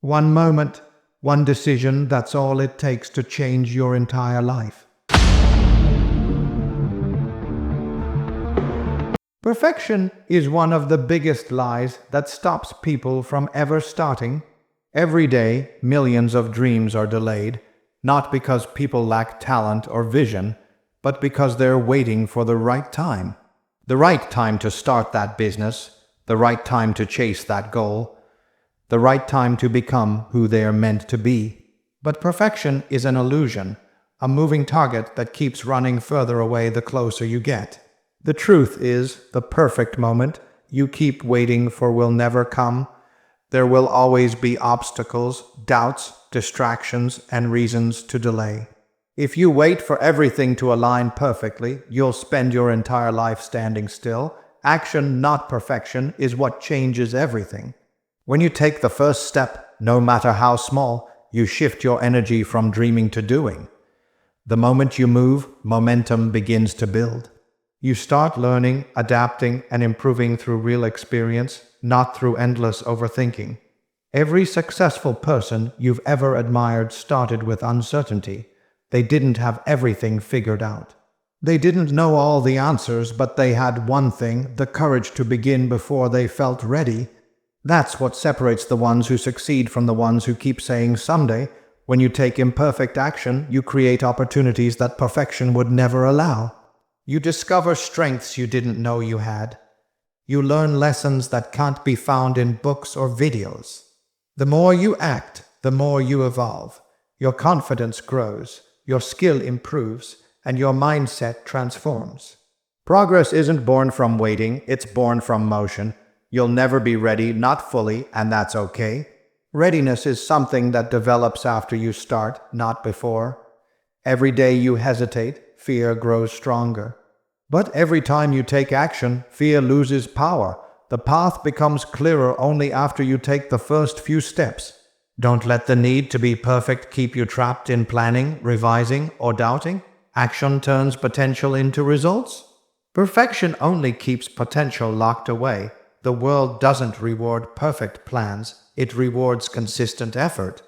One moment, one decision, that's all it takes to change your entire life. Perfection is one of the biggest lies that stops people from ever starting. Every day, millions of dreams are delayed, not because people lack talent or vision, but because they're waiting for the right time. The right time to start that business, the right time to chase that goal, the right time to become who they are meant to be. But perfection is an illusion, a moving target that keeps running further away the closer you get. The truth is, the perfect moment you keep waiting for will never come. There will always be obstacles, doubts, distractions, and reasons to delay. If you wait for everything to align perfectly, you'll spend your entire life standing still. Action, not perfection, is what changes everything. When you take the first step, no matter how small, you shift your energy from dreaming to doing. The moment you move, momentum begins to build. You start learning, adapting, and improving through real experience, not through endless overthinking. Every successful person you've ever admired started with uncertainty. They didn't have everything figured out. They didn't know all the answers, but they had one thing: the courage to begin before they felt ready. That's what separates the ones who succeed from the ones who keep saying someday. When you take imperfect action, you create opportunities that perfection would never allow. You discover strengths you didn't know you had. You learn lessons that can't be found in books or videos. The more you act, the more you evolve. Your confidence grows, your skill improves, and your mindset transforms. Progress isn't born from waiting, it's born from motion. You'll never be ready, not fully, and that's okay. Readiness is something that develops after you start, not before. Every day you hesitate, fear grows stronger. But every time you take action, fear loses power. The path becomes clearer only after you take the first few steps. Don't let the need to be perfect keep you trapped in planning, revising, or doubting. Action turns potential into results. Perfection only keeps potential locked away. The world doesn't reward perfect plans, it rewards consistent effort.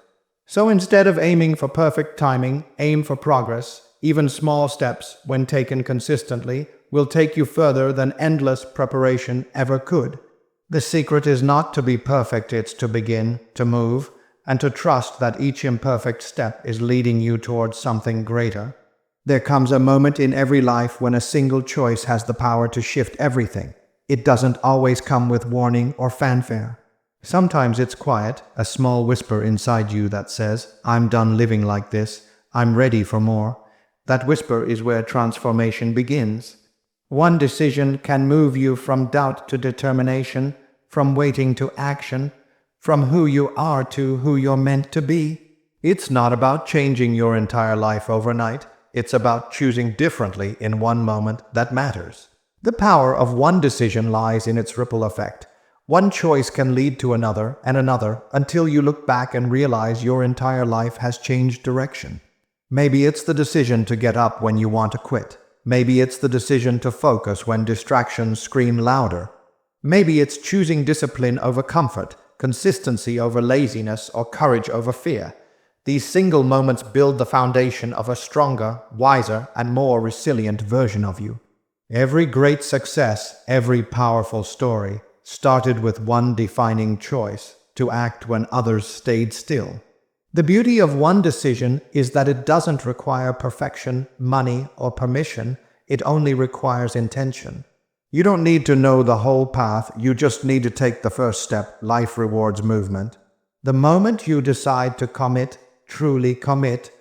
So instead of aiming for perfect timing, aim for progress. Even small steps, when taken consistently, will take you further than endless preparation ever could. The secret is not to be perfect, it's to begin, to move, and to trust that each imperfect step is leading you towards something greater. There comes a moment in every life when a single choice has the power to shift everything. It doesn't always come with warning or fanfare. Sometimes it's quiet, a small whisper inside you that says, "I'm done living like this, I'm ready for more." That whisper is where transformation begins. One decision can move you from doubt to determination, from waiting to action, from who you are to who you're meant to be. It's not about changing your entire life overnight. It's about choosing differently in one moment that matters. The power of one decision lies in its ripple effect. One choice can lead to another and another until you look back and realize your entire life has changed direction. Maybe it's the decision to get up when you want to quit. Maybe it's the decision to focus when distractions scream louder. Maybe it's choosing discipline over comfort, consistency over laziness, or courage over fear. These single moments build the foundation of a stronger, wiser, and more resilient version of you. Every great success, every powerful story, started with one defining choice: to act when others stayed still. The beauty of one decision is that it doesn't require perfection, money, or permission. It only requires intention. You don't need to know the whole path, you just need to take the first step. Life rewards movement. The moment you decide to commit, truly commit,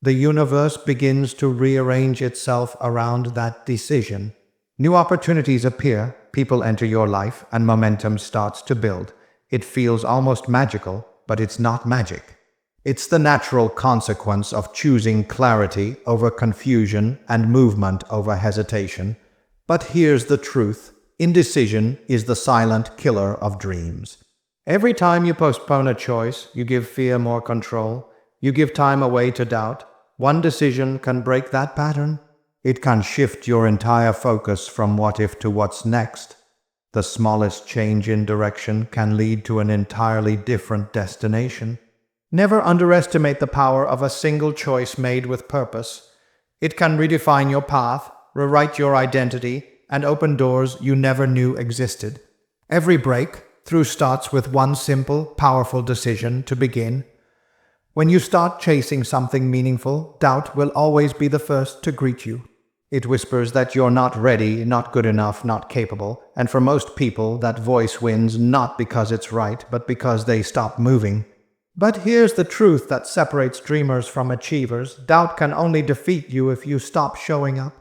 the universe begins to rearrange itself around that decision. New opportunities appear, people enter your life, and momentum starts to build. It feels almost magical, but it's not magic. It's the natural consequence of choosing clarity over confusion and movement over hesitation. But here's the truth: indecision is the silent killer of dreams. Every time you postpone a choice, you give fear more control. You give time away to doubt. One decision can break that pattern. It can shift your entire focus from what if to what's next. The smallest change in direction can lead to an entirely different destination. Never underestimate the power of a single choice made with purpose. It can redefine your path, rewrite your identity, and open doors you never knew existed. Every breakthrough starts with one simple, powerful decision to begin. When you start chasing something meaningful, doubt will always be the first to greet you. It whispers that you're not ready, not good enough, not capable, and for most people, that voice wins not because it's right, but because they stop moving. But here's the truth that separates dreamers from achievers. Doubt can only defeat you if you stop showing up.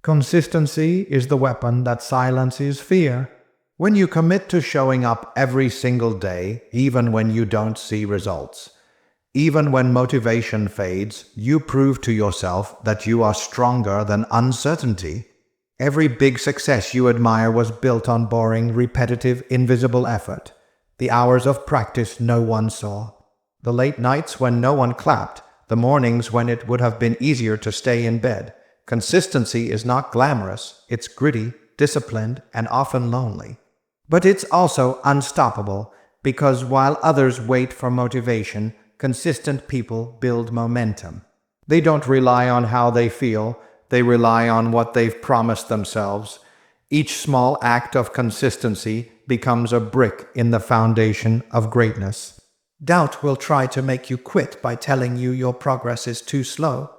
Consistency is the weapon that silences fear. When you commit to showing up every single day, even when you don't see results, even when motivation fades, you prove to yourself that you are stronger than uncertainty. Every big success you admire was built on boring, repetitive, invisible effort. The hours of practice no one saw. The late nights when no one clapped. The mornings when it would have been easier to stay in bed. Consistency is not glamorous. It's gritty, disciplined, and often lonely. But it's also unstoppable, because while others wait for motivation, consistent people build momentum. They don't rely on how they feel, they rely on what they've promised themselves. Each small act of consistency becomes a brick in the foundation of greatness. Doubt will try to make you quit by telling you your progress is too slow.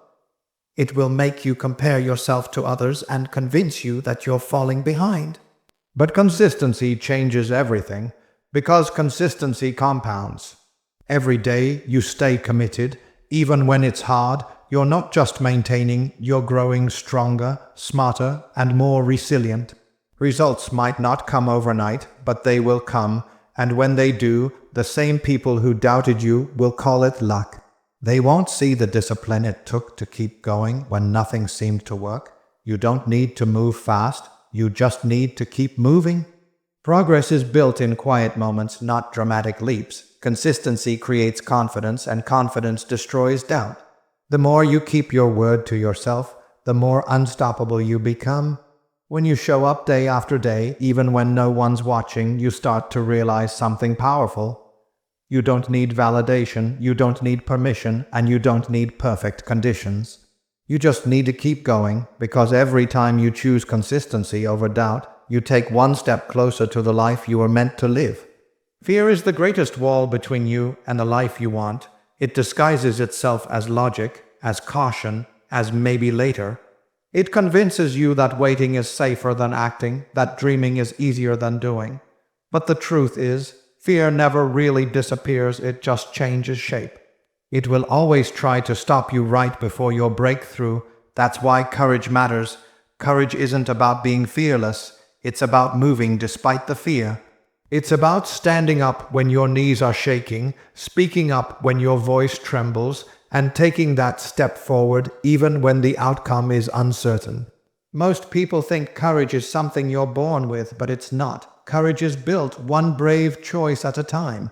It will make you compare yourself to others and convince you that you're falling behind. But consistency changes everything, because consistency compounds. Every day you stay committed, even when it's hard. You're not just maintaining, you're growing stronger, smarter, and more resilient. Results might not come overnight, but they will come, and when they do, the same people who doubted you will call it luck. They won't see the discipline it took to keep going when nothing seemed to work. You don't need to move fast, you just need to keep moving. Progress is built in quiet moments, not dramatic leaps. Consistency creates confidence, and confidence destroys doubt. The more you keep your word to yourself, the more unstoppable you become. When you show up day after day, even when no one's watching, you start to realize something powerful. You don't need validation, you don't need permission, and you don't need perfect conditions. You just need to keep going, because every time you choose consistency over doubt, you take one step closer to the life you were meant to live. Fear is the greatest wall between you and the life you want. It disguises itself as logic, as caution, as maybe later. It convinces you that waiting is safer than acting, that dreaming is easier than doing. But the truth is, fear never really disappears, it just changes shape. It will always try to stop you right before your breakthrough. That's why courage matters. Courage isn't about being fearless, it's about moving despite the fear. It's about standing up when your knees are shaking, speaking up when your voice trembles, and taking that step forward even when the outcome is uncertain. Most people think courage is something you're born with, but it's not. Courage is built one brave choice at a time.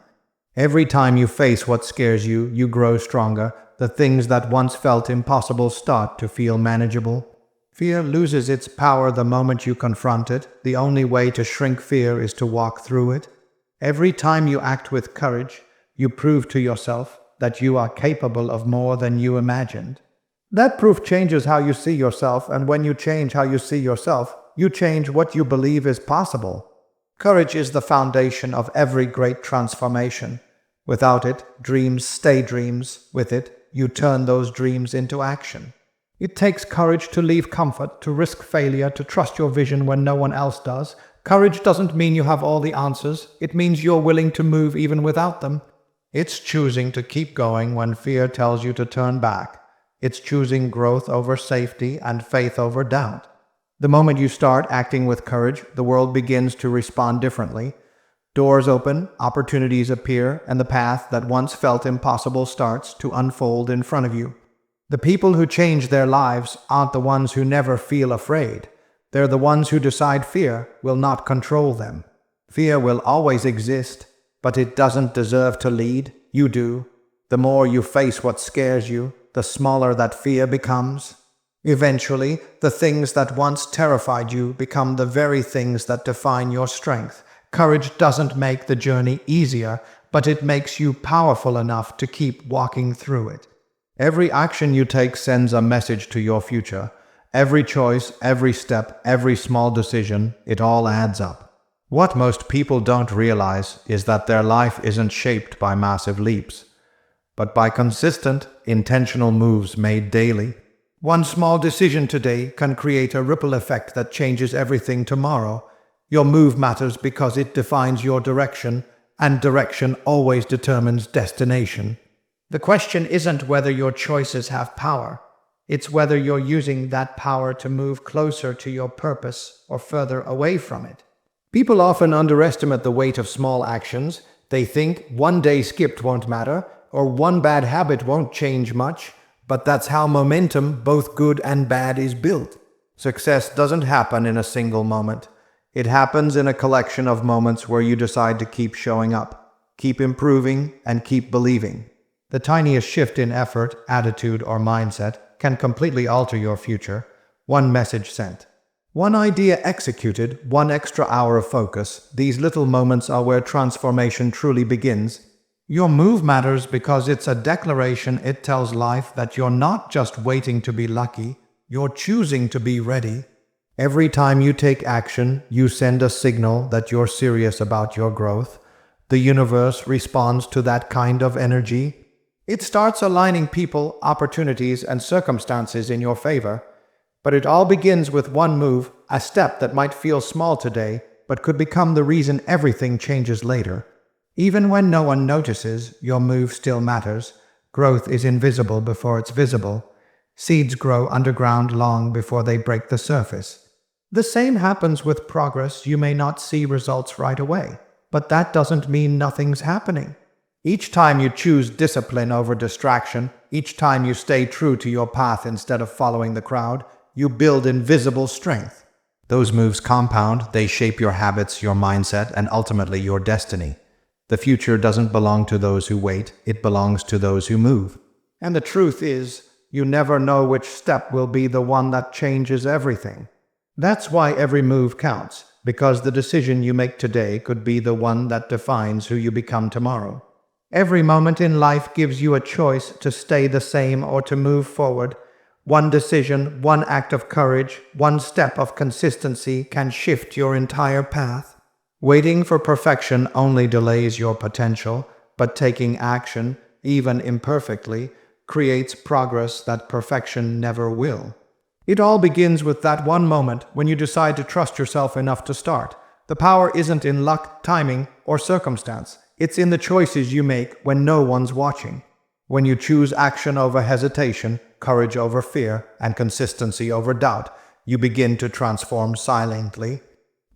Every time you face what scares you, you grow stronger. The things that once felt impossible start to feel manageable. Fear loses its power the moment you confront it. The only way to shrink fear is to walk through it. Every time you act with courage, you prove to yourself that you are capable of more than you imagined. That proof changes how you see yourself, and when you change how you see yourself, you change what you believe is possible. Courage is the foundation of every great transformation. Without it, dreams stay dreams. With it, you turn those dreams into action. It takes courage to leave comfort, to risk failure, to trust your vision when no one else does. Courage doesn't mean you have all the answers. It means you're willing to move even without them. It's choosing to keep going when fear tells you to turn back. It's choosing growth over safety and faith over doubt. The moment you start acting with courage, the world begins to respond differently. Doors open, opportunities appear, and the path that once felt impossible starts to unfold in front of you. The people who change their lives aren't the ones who never feel afraid. They're the ones who decide fear will not control them. Fear will always exist, but it doesn't deserve to lead. You do. The more you face what scares you, the smaller that fear becomes. Eventually, the things that once terrified you become the very things that define your strength. Courage doesn't make the journey easier, but it makes you powerful enough to keep walking through it. Every action you take sends a message to your future. Every choice, every step, every small decision, it all adds up. What most people don't realize is that their life isn't shaped by massive leaps, but by consistent, intentional moves made daily. One small decision today can create a ripple effect that changes everything tomorrow. Your move matters because it defines your direction, and direction always determines destination. The question isn't whether your choices have power. It's whether you're using that power to move closer to your purpose or further away from it. People often underestimate the weight of small actions. They think one day skipped won't matter, or one bad habit won't change much, but that's how momentum, both good and bad, is built. Success doesn't happen in a single moment. It happens in a collection of moments where you decide to keep showing up, keep improving, and keep believing. The tiniest shift in effort, attitude, or mindset can completely alter your future. One message sent, one idea executed, one extra hour of focus. These little moments are where transformation truly begins. Your move matters because it's a declaration. It tells life that you're not just waiting to be lucky, you're choosing to be ready. Every time you take action, you send a signal that you're serious about your growth. The universe responds to that kind of energy. It starts aligning people, opportunities, and circumstances in your favor. But it all begins with one move, a step that might feel small today, but could become the reason everything changes later. Even when no one notices, your move still matters. Growth is invisible before it's visible. Seeds grow underground long before they break the surface. The same happens with progress. You may not see results right away, but that doesn't mean nothing's happening. Each time you choose discipline over distraction, each time you stay true to your path instead of following the crowd, you build invisible strength. Those moves compound, they shape your habits, your mindset, and ultimately your destiny. The future doesn't belong to those who wait, it belongs to those who move. And the truth is, you never know which step will be the one that changes everything. That's why every move counts, because the decision you make today could be the one that defines who you become tomorrow. Every moment in life gives you a choice to stay the same or to move forward. One decision, one act of courage, one step of consistency can shift your entire path. Waiting for perfection only delays your potential, but taking action, even imperfectly, creates progress that perfection never will. It all begins with that one moment when you decide to trust yourself enough to start. The power isn't in luck, timing, or circumstance. It's in the choices you make when no one's watching. When you choose action over hesitation, courage over fear, and consistency over doubt, you begin to transform silently.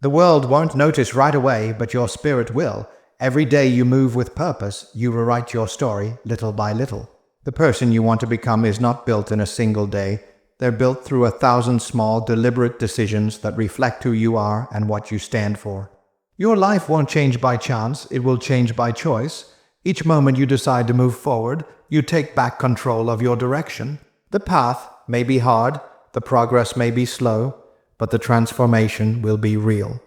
The world won't notice right away, but your spirit will. Every day you move with purpose, you rewrite your story little by little. The person you want to become is not built in a single day. They're built through 1,000 small, deliberate decisions that reflect who you are and what you stand for. Your life won't change by chance, it will change by choice. Each moment you decide to move forward, you take back control of your direction. The path may be hard, the progress may be slow, but the transformation will be real.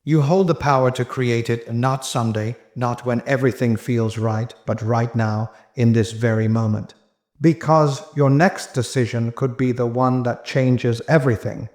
You hold the power to create it, not someday, not when everything feels right, but right now, in this very moment. Because your next decision could be the one that changes everything.